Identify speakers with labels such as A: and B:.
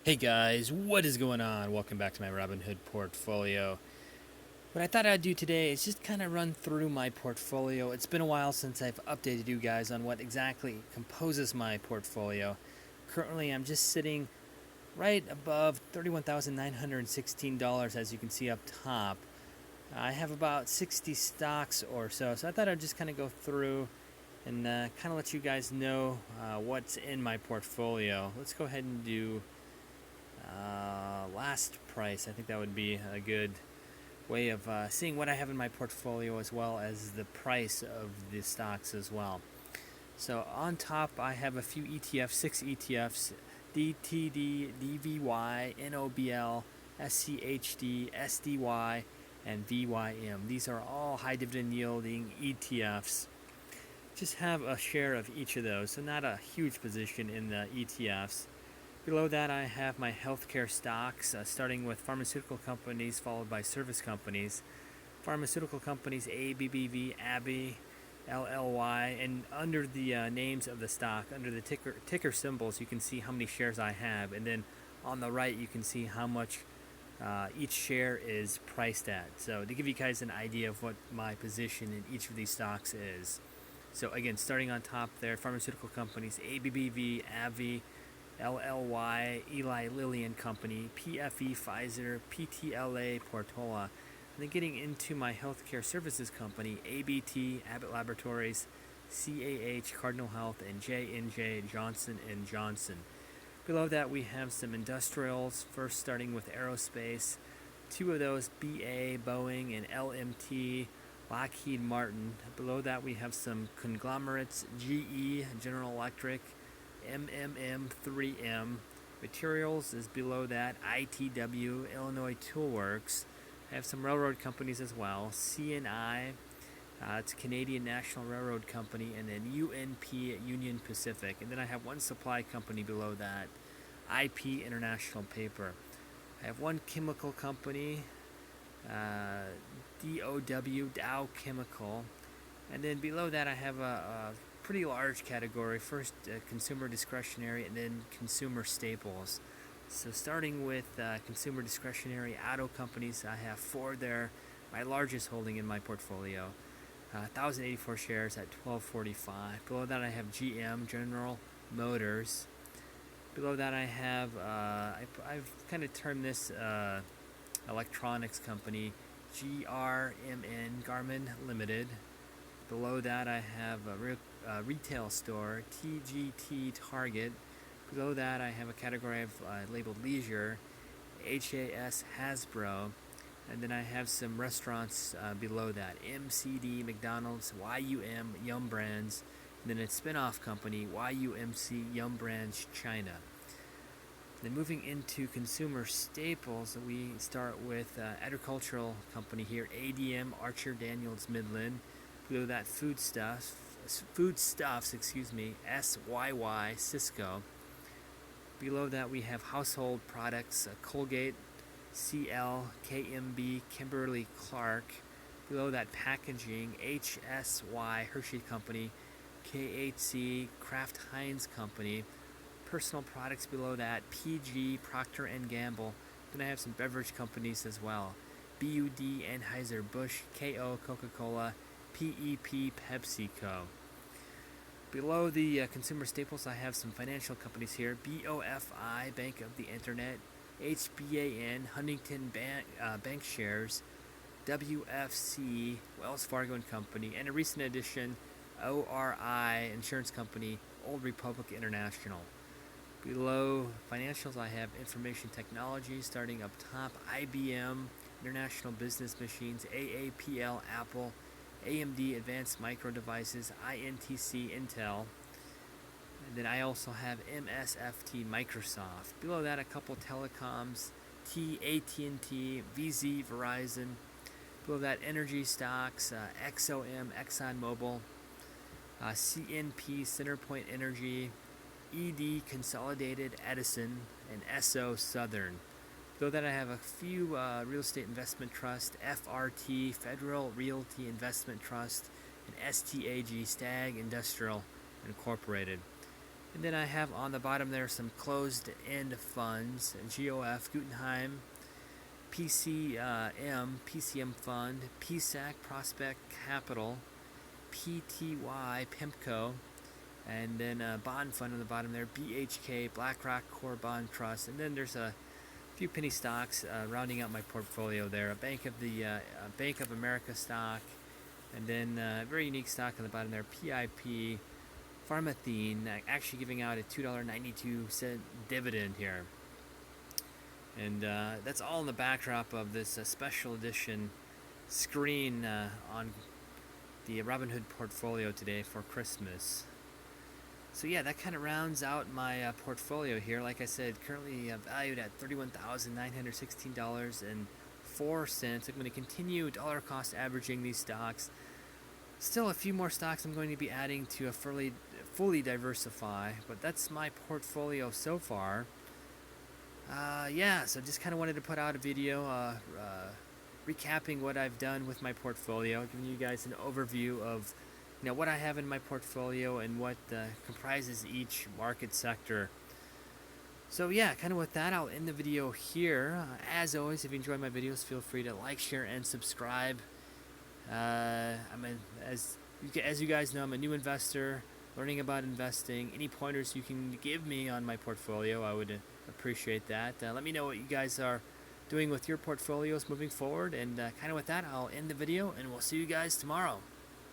A: Hey guys, what is going on? Welcome back to my Robinhood portfolio. What I thought I'd do today is just kind of run through my portfolio. It's been a while since I've updated you guys on what exactly composes my portfolio. Currently, I'm just sitting right above $31,916 as you can see up top. I have about 60 stocks or so I thought I'd just kind of go through and kind of let you guys know what's in my portfolio. Let's go ahead and do last price. I think that would be a good way of seeing what I have in my portfolio as well as the price of the stocks as well. So on top, I have a few ETFs, 6 ETFs: DTD, DVY, NOBL, SCHD, SDY, and VYM. These are all high dividend yielding ETFs. Just have a share of each of those, so not a huge position in the ETFs. Below that, I have my healthcare stocks, starting with pharmaceutical companies, followed by service companies. Pharmaceutical companies: ABBV, AbbVie, LLY, and under the names of the stock, under the ticker symbols, you can see how many shares I have, and then on the right, you can see how much each share is priced at. So to give you guys an idea of what my position in each of these stocks is. So again, starting on top there, pharmaceutical companies: ABBV, AbbVie, LLY, Eli Lilly and Company, PFE, Pfizer, PTLA, Portola. And then getting into my healthcare services company: ABT, Abbott Laboratories, CAH, Cardinal Health, and J&J, Johnson & Johnson. Below that, we have some industrials, first starting with aerospace. Two of those: BA, Boeing, and LMT, Lockheed Martin. Below that, we have some conglomerates: GE, General Electric, MMM, 3M. Materials is below that: ITW, Illinois Toolworks. I have some railroad companies as well: CNI, it's a Canadian National Railroad Company, and then UNP, Union Pacific. And then I have one supply company below that: IP International Paper. I have one chemical company, DOW, Dow Chemical. And then below that, I have a pretty large category. First, consumer discretionary, and then consumer staples. So starting with consumer discretionary auto companies, I have four there. My largest holding in my portfolio, 1,084 shares at $12.45. Below that, I have GM, General Motors. Below that, I have I've kind of termed this electronics company, GRMN, Garmin Limited. Below that, I have a retail store, TGT, Target. Below that, I have a category I've labeled leisure, HAS, Hasbro. And then I have some restaurants below that: MCD, McDonald's, YUM, Yum Brands, and then a spin-off company, YUMC, Yum Brands, China. Then moving into consumer staples, we start with agricultural company here, ADM, Archer Daniels Midland. Below that, foodstuffs, SYY, Cisco. Below that, we have household products: Colgate, CL, KMB, Kimberly Clark. Below that, packaging: HSY, Hershey Company, KHC, Kraft Heinz Company. Personal products below that: PG, Procter & Gamble. Then I have some beverage companies as well: BUD, Anheuser-Busch, KO, Coca-Cola, PEP, PepsiCo. Below the consumer staples, I have some financial companies here: BOFI, Bank of the Internet, HBAN, Huntington Bank Shares, WFC, Wells Fargo and Company, and a recent addition, ORI, Insurance Company, Old Republic International. Below financials, I have information technology, starting up top: IBM, International Business Machines, AAPL, Apple, AMD, Advanced Micro Devices, INTC, Intel. And then I also have MSFT, Microsoft. Below that, a couple telecoms: AT&T, VZ, Verizon. Below that, energy stocks: XOM, ExxonMobil, CNP, Centerpoint Energy, ED, Consolidated Edison, and SO, Southern. Below that, I have a few real estate investment trusts: FRT, Federal Realty Investment Trust, and STAG, Stag Industrial Incorporated. And then I have on the bottom there some closed-end funds, GOF, Guggenheim, PCM Fund, PSAC, Prospect Capital, PTY, PIMCO, and then a bond fund on the bottom there, BHK, BlackRock Core Bond Trust, and then there's a few penny stocks rounding out my portfolio there, a Bank of America stock, and then a very unique stock on the bottom there, PIP, Pharmathene, actually giving out a $2.92 dividend here. And that's all in the backdrop of this special edition screen on the Robinhood portfolio today for Christmas. So yeah, that kind of rounds out my portfolio here. Like I said, currently valued at $31,916.04. I'm going to continue dollar cost averaging these stocks. Still a few more stocks I'm going to be adding to fully diversify, but that's my portfolio so far. Yeah, so just kind of wanted to put out a video recapping what I've done with my portfolio, giving you guys an overview of what I have in my portfolio and what comprises each market sector. So yeah, kind of with that, I'll end the video here. As always, if you enjoy my videos, feel free to like, share, and subscribe. As you guys know, I'm a new investor, learning about investing. Any pointers you can give me on my portfolio, I would appreciate that. Let me know what you guys are doing with your portfolios moving forward. And kind of with that, I'll end the video, and we'll see you guys tomorrow.